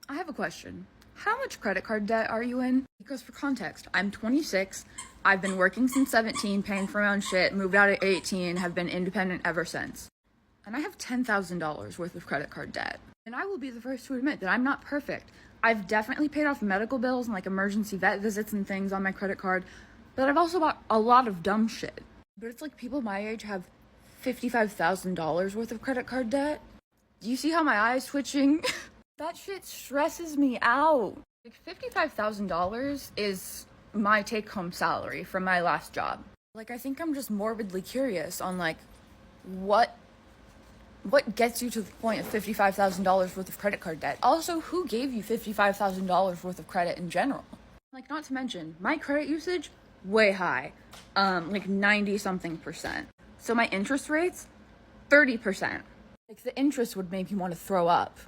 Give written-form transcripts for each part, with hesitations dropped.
I have a question. How much credit card debt are you in? Because for context, I'm 26. I've been working since 17, paying for my own shit, moved out at 18, have been independent ever since. And I have $10,000 worth of credit card debt. And I will be the first to admit that I'm not perfect. I've definitely paid off medical bills and like emergency vet visits and things on my credit card, but I've also bought a lot of dumb shit. But it's like people my age have $55,000 worth of credit card debt. Do you see how my eye is twitching? That shit stresses me out. Like $55,000 is my take-home salary from my last job. Like, I think I'm just morbidly curious on like what gets you to the point of $55,000 worth of credit card debt. Also, who gave you $55,000 worth of credit in general? Like, not to mention, my credit usage way high, like 90 something percent. So my interest rates 30%. Like, the interest would make you want to throw up.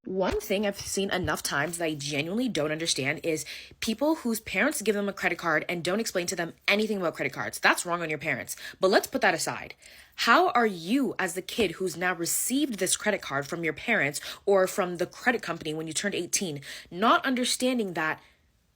One thing I've seen enough times that I genuinely don't understand is people whose parents give them a credit card and don't explain to them anything about credit cards. That's wrong on your parents. But let's put that aside. How are you, as the kid who's now received this credit card from your parents or from the credit company when you turned 18, not understanding that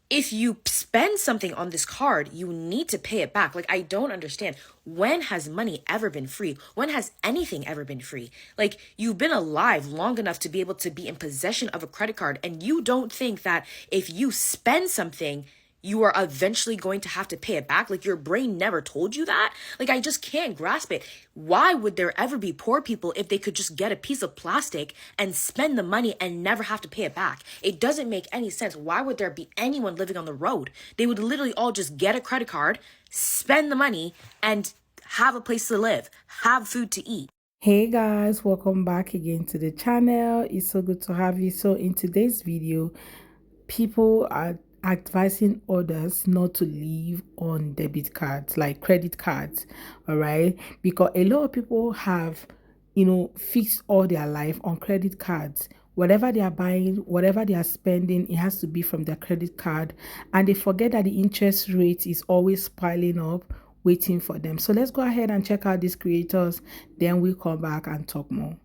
if you spend something on this card, you need to pay it back? Like, I don't understand. When has money ever been free? When has anything ever been free? Like, you've been alive long enough to be able to be in possession of a credit card, and you don't think that if you spend something, you are eventually going to have to pay it back? Like, your brain never told you that? Like, I just can't grasp it. Why would there ever be poor people if they could just get a piece of plastic and spend the money and never have to pay it back? It doesn't make any sense. Why would there be anyone living on the road? They would literally all just get a credit card, spend the money, and have a place to live, have food to eat. Hey guys, welcome back again to the channel. It's so good to have you. So in today's video, people are advising others not to live on debit cards, like credit cards, all right? Because a lot of people have, fixed all their life on credit cards. Whatever they are buying, whatever they are spending, it has to be from their credit card, and they forget that the interest rate is always piling up, waiting for them. So let's go ahead and check out these creators, then we'll come back and talk more.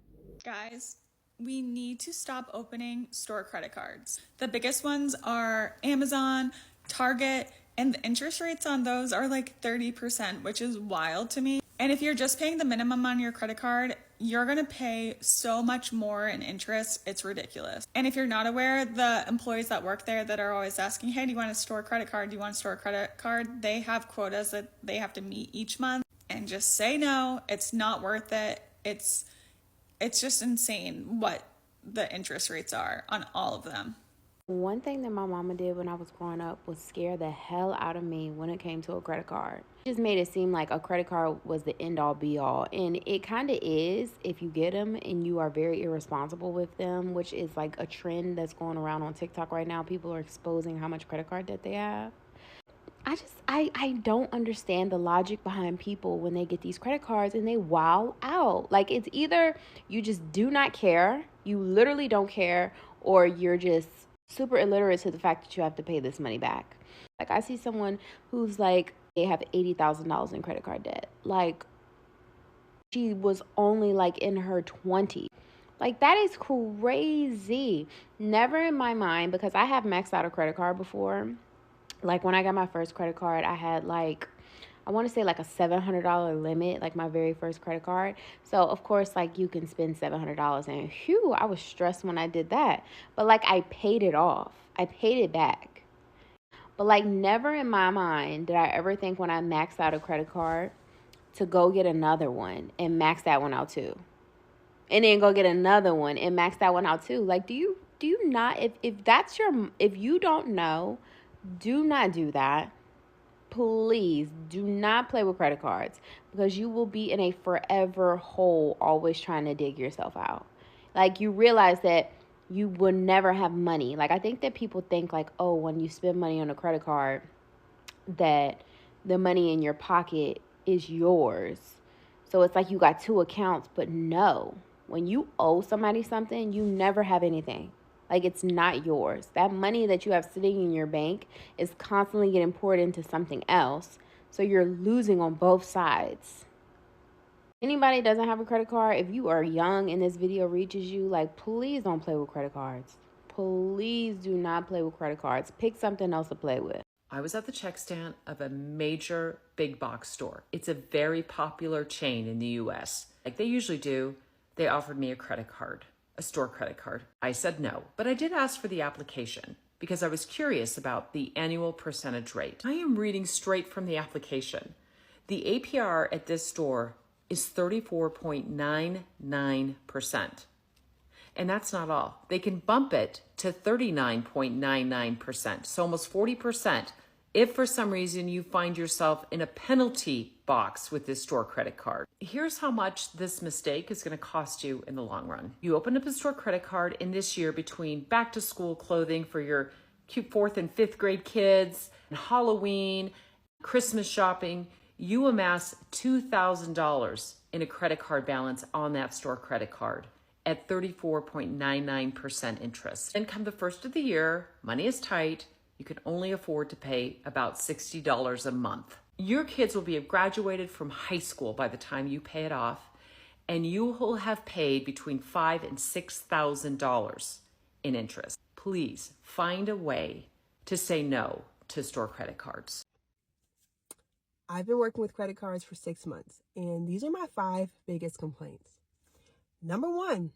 Guys, we need to stop opening store credit cards. The biggest ones are Amazon, Target, and the interest rates on those are like 30%, which is wild to me. And if you're just paying the minimum on your credit card, you're gonna pay so much more in interest, it's ridiculous. And if you're not aware, the employees that work there that are always asking, hey, do you want a store credit card? Do you want a store credit card? They have quotas that they have to meet each month, and just say no, it's not worth it. It's just insane what the interest rates are on all of them. One thing that my mama did when I was growing up was scare the hell out of me when it came to a credit card. It just made it seem like a credit card was the end all be all. And it kind of is if you get them and you are very irresponsible with them, which is like a trend that's going around on TikTok right now. People are exposing how much credit card debt they have. I don't understand the logic behind people when they get these credit cards and they wow out. Like, it's either you just do not care, you literally don't care, or you're just super illiterate to the fact that you have to pay this money back. Like, I see someone who's like, they have $80,000 in credit card debt. Like, she was only like in her 20s. Like, that is crazy. Never in my mind, because I have maxed out a credit card before. Like, when I got my first credit card, I had like, I want to say like a $700 limit, like my very first credit card. So of course, like, you can spend $700, and phew, I was stressed when I did that. But like, I paid it off. I paid it back. But like, never in my mind did I ever think when I maxed out a credit card to go get another one and max that one out too. And then go get another one and max that one out too. Like, do you not, if you don't know, do not do that. Please do not play with credit cards, because you will be in a forever hole always trying to dig yourself out. Like, you realize that you will never have money. Like, I think that people think like, oh, when you spend money on a credit card, that the money in your pocket is yours. So it's like you got two accounts. But no, when you owe somebody something, you never have anything. Like, it's not yours. That money that you have sitting in your bank is constantly getting poured into something else. So you're losing on both sides. Anybody doesn't have a credit card, if you are young and this video reaches you, like, please don't play with credit cards. Please do not play with credit cards. Pick something else to play with. I was at the check stand of a major big box store. It's a very popular chain in the US. Like they usually do, they offered me a credit card, a store credit card. I said no, but I did ask for the application because I was curious about the annual percentage rate. I am reading straight from the application. The APR at this store is 34.99%. And that's not all. They can bump it to 39.99%, so almost 40%, if for some reason you find yourself in a penalty box with this store credit card. Here's how much this mistake is going to cost you in the long run. You open up a store credit card in this year between back to school clothing for your cute 4th and 5th grade kids, and Halloween, Christmas shopping, you amass $2,000 in a credit card balance on that store credit card at 34.99% interest. Then come the first of the year, money is tight, you can only afford to pay about $60 a month. Your kids will be graduated from high school by the time you pay it off, and you will have paid between $5,000 and $6,000 in interest. Please find a way to say no to store credit cards. I've been working with credit cards for 6 months, and these are my 5 biggest complaints. Number 1,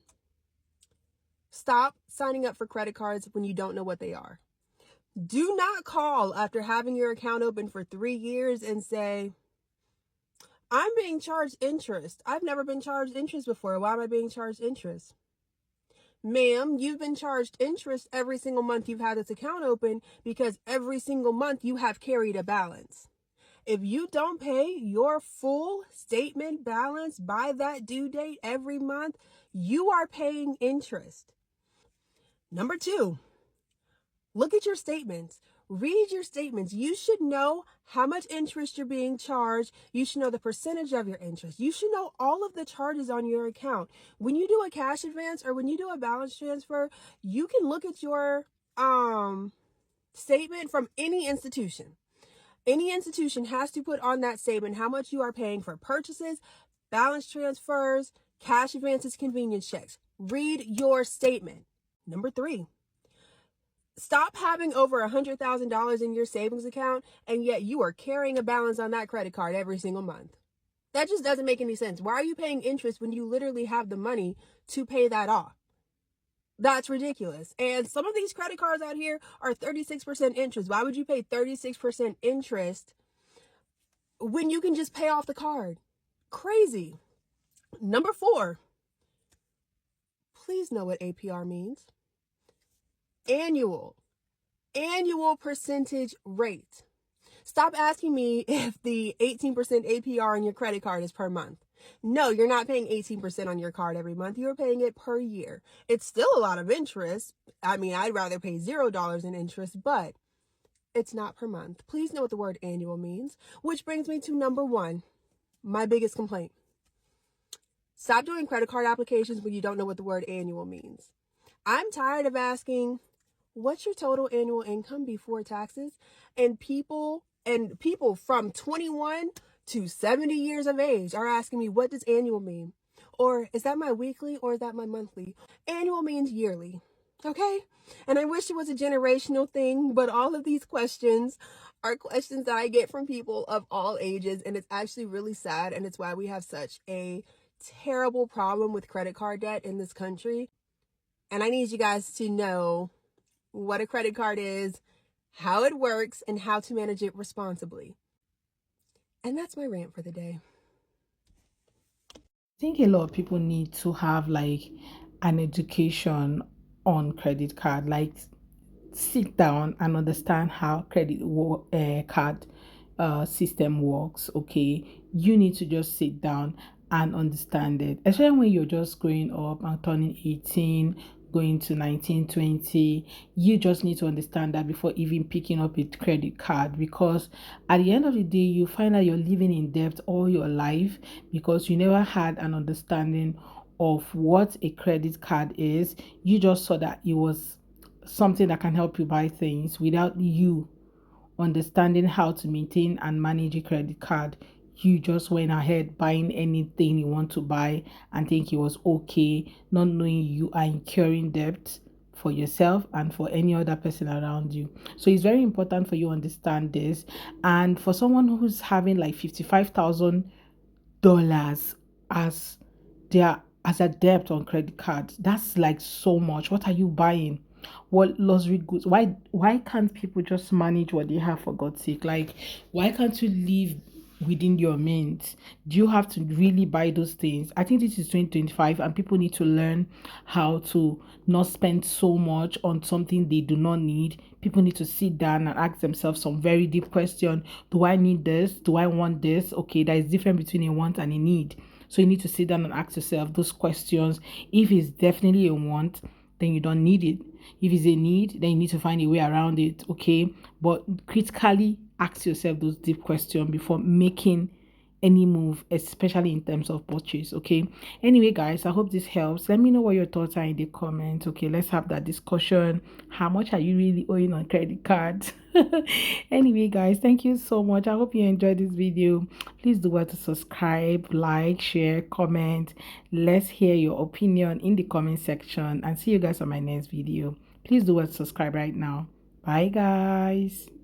stop signing up for credit cards when you don't know what they are. Do not call after having your account open for 3 years and say, I'm being charged interest. I've never been charged interest before. Why am I being charged interest? Ma'am, you've been charged interest every single month you've had this account open because every single month you have carried a balance. If you don't pay your full statement balance by that due date every month, you are paying interest. Number 2, look at your statements. Read your statements. You should know how much interest you're being charged. You should know the percentage of your interest. You should know all of the charges on your account. When you do a cash advance or when you do a balance transfer, you can look at your statement from any institution. Any institution has to put on that statement how much you are paying for purchases, balance transfers, cash advances, convenience checks. Read your statement. Number 3, stop having over $100,000 in your savings account, and yet you are carrying a balance on that credit card every single month. That just doesn't make any sense. Why are you paying interest when you literally have the money to pay that off? That's ridiculous. And some of these credit cards out here are 36% interest. Why would you pay 36% interest when you can just pay off the card? Crazy. Number 4, please know what APR means. Annual percentage rate. Stop asking me if the 18% APR on your credit card is per month. No, you're not paying 18% on your card every month. You're paying it per year. It's still a lot of interest. I mean, I'd rather pay $0 in interest, but it's not per month. Please know what the word annual means, which brings me to number 1, my biggest complaint. Stop doing credit card applications when you don't know what the word annual means. I'm tired of asking, what's your total annual income before taxes? And people from 21 to 70 years of age are asking me, what does annual mean? Or is that my weekly or is that my monthly? Annual means yearly. Okay? And I wish it was a generational thing, but all of these questions are questions that I get from people of all ages, and it's actually really sad, and it's why we have such a terrible problem with credit card debt in this country. And I need you guys to know what a credit card is, how it works, and how to manage it responsibly. And that's my rant for the day. I think a lot of people need to have like an education on credit card, like sit down and understand how card system works. Okay, you need to just sit down and understand it, especially when you're just growing up and turning 18, going to 19, 20. You just need to understand that before even picking up a credit card, because at the end of the day you find that you're living in debt all your life because you never had an understanding of what a credit card is. You just saw that it was something that can help you buy things without you understanding how to maintain and manage a credit card. You just went ahead buying anything you want to buy and think it was okay, not knowing you are incurring debt for yourself and for any other person around you. So it's very important for you to understand this. And for someone who's having like $55,000 as their as a debt on credit cards, that's like so much. What are you buying? What luxury goods? Why can't people just manage what they have, for God's sake? Like, why can't you live within your means? Do you have to really buy those things? I think this is 2025 and people need to learn how to not spend so much on something they do not need. People need to sit down and ask themselves some very deep question. Do I need this? Do I want this? Okay, there is difference between a want and a need. So you need to sit down and ask yourself those questions. If it's definitely a want, then you don't need it. If it's a need, then you need to find a way around it, okay? But critically ask yourself those deep questions before making any move, especially in terms of purchase, okay? Anyway, guys, I hope this helps. Let me know what your thoughts are in the comments, okay? Let's have that discussion. How much are you really owing on credit cards? Anyway, guys, thank you so much. I hope you enjoyed this video. Please do well to subscribe, like, share, comment. Let's hear your opinion in the comment section, and see you guys on my next video. Please do well to subscribe right now. Bye, guys.